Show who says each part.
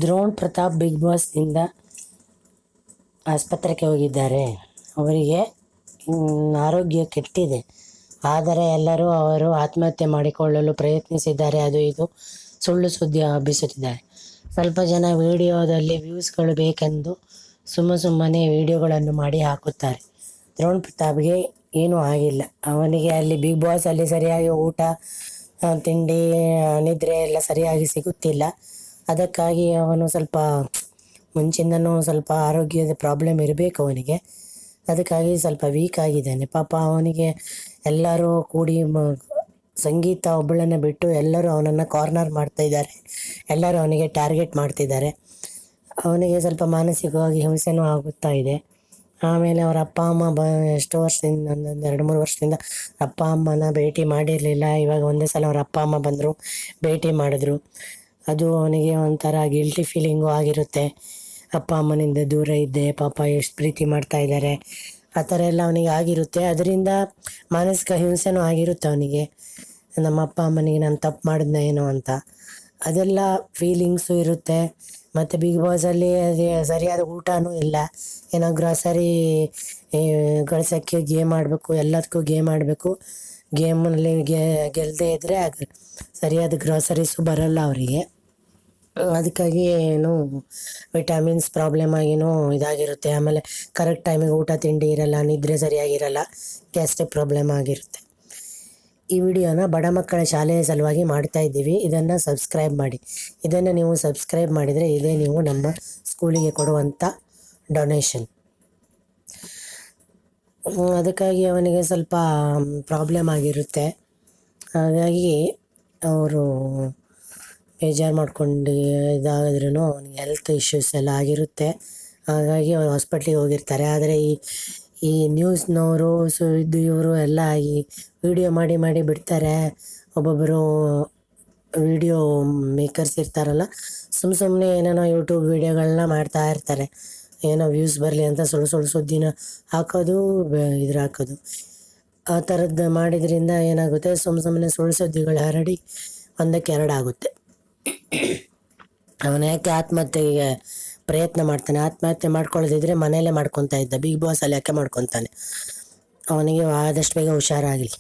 Speaker 1: Drone Pratap big ಬಾಸ್ನಿಂದ ಆಸ್ಪತ್ರೆಗೆ ಹೋಗಿದ್ದಾರೆ. ಅವರಿಗೆ ಆರೋಗ್ಯ ಕೆಟ್ಟಿದೆ. ಆದರೆ ಎಲ್ಲರೂ ಅವರು ಆತ್ಮಹತ್ಯೆ ಮಾಡಿಕೊಳ್ಳಲು ಪ್ರಯತ್ನಿಸಿದ್ದಾರೆ, ಅದು ಇದು ಸುಳ್ಳು ಸುದ್ದಿ ಹಬ್ಬಿಸುತ್ತಿದ್ದಾರೆ. ಸ್ವಲ್ಪ ಜನ ವಿಡಿಯೋದಲ್ಲಿ ವ್ಯೂಸ್ಗಳು ಬೇಕೆಂದು ಸುಮ್ಮನೆ ವಿಡಿಯೋಗಳನ್ನು ಮಾಡಿ ಹಾಕುತ್ತಾರೆ. ದ್ರೋಣ್ ಪ್ರತಾಪ್ಗೆ ಏನೂ ಆಗಿಲ್ಲ. ಅವನಿಗೆ ಅಲ್ಲಿ ಬಿಗ್ ಬಾಸ್ ಅಲ್ಲಿ ಸರಿಯಾಗಿ ಊಟ, ತಿಂಡಿ, ನಿದ್ರೆ ಎಲ್ಲ ಸರಿಯಾಗಿ ಸಿಗುತ್ತಿಲ್ಲ. ಅದಕ್ಕಾಗಿ ಅವನು ಸ್ವಲ್ಪ ಮುಂಚಿಂದನೂ ಸ್ವಲ್ಪ ಆರೋಗ್ಯದ ಪ್ರಾಬ್ಲಮ್ ಇರಬೇಕು ಅವನಿಗೆ. ಅದಕ್ಕಾಗಿ ಸ್ವಲ್ಪ ವೀಕ್ ಆಗಿದ್ದಾನೆ. ಪಾಪ ಅವನಿಗೆ ಎಲ್ಲರೂ ಕೂಡಿ ಸಂಗೀತ ಒಬ್ಬಳನ್ನು ಬಿಟ್ಟು ಎಲ್ಲರೂ ಅವನನ್ನು ಕಾರ್ನರ್ ಮಾಡ್ತಾ ಇದ್ದಾರೆ. ಎಲ್ಲರೂ ಅವನಿಗೆ ಟಾರ್ಗೆಟ್ ಮಾಡ್ತಿದ್ದಾರೆ. ಅವನಿಗೆ ಸ್ವಲ್ಪ ಮಾನಸಿಕವಾಗಿ ಹಿಂಸೆನೂ ಆಗುತ್ತಾ ಇದೆ. ಆಮೇಲೆ ಅವರ ಅಪ್ಪ ಅಮ್ಮ ಎಷ್ಟೋ ವರ್ಷದಿಂದ, ಒಂದು 2-3 ವರ್ಷದಿಂದ ಅಪ್ಪ ಅಮ್ಮನ ಭೇಟಿ ಮಾಡಿರಲಿಲ್ಲ. ಇವಾಗ ಒಂದೇ ಸಲ ಅವ್ರ ಅಪ್ಪ ಅಮ್ಮ ಬಂದರು, ಭೇಟಿ ಮಾಡಿದ್ರು. ಅದು ಅವನಿಗೆ ಒಂಥರ ಗಿಲ್ಟಿ ಫೀಲಿಂಗು ಆಗಿರುತ್ತೆ. ಅಪ್ಪ ಅಮ್ಮನಿಂದ ದೂರ ಇದ್ದೆ, ಪಾಪ ಎಷ್ಟು ಪ್ರೀತಿ ಮಾಡ್ತಾ ಇದ್ದಾರೆ, ಆ ಥರ ಎಲ್ಲ ಅವನಿಗೆ ಆಗಿರುತ್ತೆ. ಅದರಿಂದ ಮಾನಸಿಕ ಹಿಂಸೆನೂ ಆಗಿರುತ್ತೆ ಅವನಿಗೆ. ನಮ್ಮ ಅಪ್ಪ ಅಮ್ಮನಿಗೆ ನಾನು ತಪ್ಪು ಮಾಡಿದ್ನ ಏನೋ ಅಂತ ಅದೆಲ್ಲ ಫೀಲಿಂಗ್ಸು ಇರುತ್ತೆ. ಮತ್ತು ಬಿಗ್ ಬಾಸಲ್ಲಿ ಅದೇ ಸರಿಯಾದ ಊಟನೂ ಇಲ್ಲ. ಏನೋ ಗ್ರಾಸರಿ ಗಳಿಸೋಕ್ಕೆ ಗೇಮ್ ಆಡಬೇಕು, ಎಲ್ಲದಕ್ಕೂ ಗೇಮ್ ಆಡಬೇಕು. ಗೇಮಲ್ಲಿ ಗೆಲ್ಲದೆ ಇದ್ದರೆ ಸರಿಯಾದ ಗ್ರಾಸರೀಸು ಬರೋಲ್ಲ ಅವರಿಗೆ. ಅದಕ್ಕಾಗಿ ಏನು ವಿಟಮಿನ್ಸ್ ಪ್ರಾಬ್ಲಮ್ ಆಗಿನೂ ಇದಾಗಿರುತ್ತೆ. ಆಮೇಲೆ ಕರೆಕ್ಟ್ ಟೈಮಿಗೆ ಊಟ ತಿಂಡಿ ಇರಲ್ಲ, ನಿದ್ರೆ ಸರಿಯಾಗಿರಲ್ಲ, ಗ್ಯಾಸ್ಟ್ರಿಕ್ ಪ್ರಾಬ್ಲಮ್ ಆಗಿರುತ್ತೆ. ಈ ವಿಡಿಯೋನ ಬಡ ಮಕ್ಕಳ ಶಾಲೆಯ ಸಲುವಾಗಿ ಮಾಡ್ತಾ ಇದ್ದೀವಿ. ಇದನ್ನು ಸಬ್ಸ್ಕ್ರೈಬ್ ಮಾಡಿ. ಇದನ್ನು ನೀವು ಸಬ್ಸ್ಕ್ರೈಬ್ ಮಾಡಿದರೆ ಇದೇ ನೀವು ನಮ್ಮ ಸ್ಕೂಲಿಗೆ ಕೊಡುವಂಥ ಡೊನೇಷನ್. ಅದಕ್ಕಾಗಿ ಅವನಿಗೆ ಸ್ವಲ್ಪ ಪ್ರಾಬ್ಲಮ್ ಆಗಿರುತ್ತೆ. ಹಾಗಾಗಿ ಅವರು ಬೇಜಾರು ಮಾಡ್ಕೊಂಡು ಇದಾದ್ರೂ ಅವನಿಗೆ ಹೆಲ್ತ್ ಇಶ್ಯೂಸ್ ಎಲ್ಲ ಆಗಿರುತ್ತೆ. ಹಾಗಾಗಿ ಅವ್ರು ಹಾಸ್ಪಿಟ್ಲಿಗೆ ಹೋಗಿರ್ತಾರೆ. ಆದರೆ ಈ ನ್ಯೂಸ್ನವರು ಇವರು ಎಲ್ಲ ಈ ವಿಡಿಯೋ ಮಾಡಿ ಬಿಡ್ತಾರೆ. ಒಬ್ಬೊಬ್ಬರು ವಿಡಿಯೋ ಮೇಕರ್ಸ್ ಇರ್ತಾರಲ್ಲ, ಸುಮ್ಮನೆ ಏನೇನೋ ಯೂಟ್ಯೂಬ್ ವಿಡಿಯೋಗಳನ್ನ ಮಾಡ್ತಾ ಇರ್ತಾರೆ. ಏನೋ ವ್ಯೂಸ್ ಬರಲಿ ಅಂತ ಸುಳ್ಳು ಸುದ್ದಿನ ಹಾಕೋದು, ಹಾಕೋದು. ಆ ಥರದ್ದು ಮಾಡಿದ್ರಿಂದ ಏನಾಗುತ್ತೆ, ಸುಮ್ಮನೆ ಸುಳ್ಳು ಸುದ್ದಿಗಳು ಹರಡಿ ಒಂದಕ್ಕೆ ಎರಡಾಗುತ್ತೆ. ಅವನು ಯಾಕೆ ಆತ್ಮಹತ್ಯೆಗೆ ಪ್ರಯತ್ನ ಮಾಡ್ತಾನೆ? ಆತ್ಮಹತ್ಯೆ ಮಾಡ್ಕೊಳ್ಳೋದಿದ್ರೆ ಮನೆಯಲ್ಲೇ ಮಾಡ್ಕೊತಾ ಇದ್ದ. ಬಿಗ್ ಬಾಸಲ್ಲಿ ಯಾಕೆ ಮಾಡ್ಕೊತಾನೆ? ಅವನಿಗೆ ಆದಷ್ಟು ಬೇಗ ಹುಷಾರಾಗಲಿ.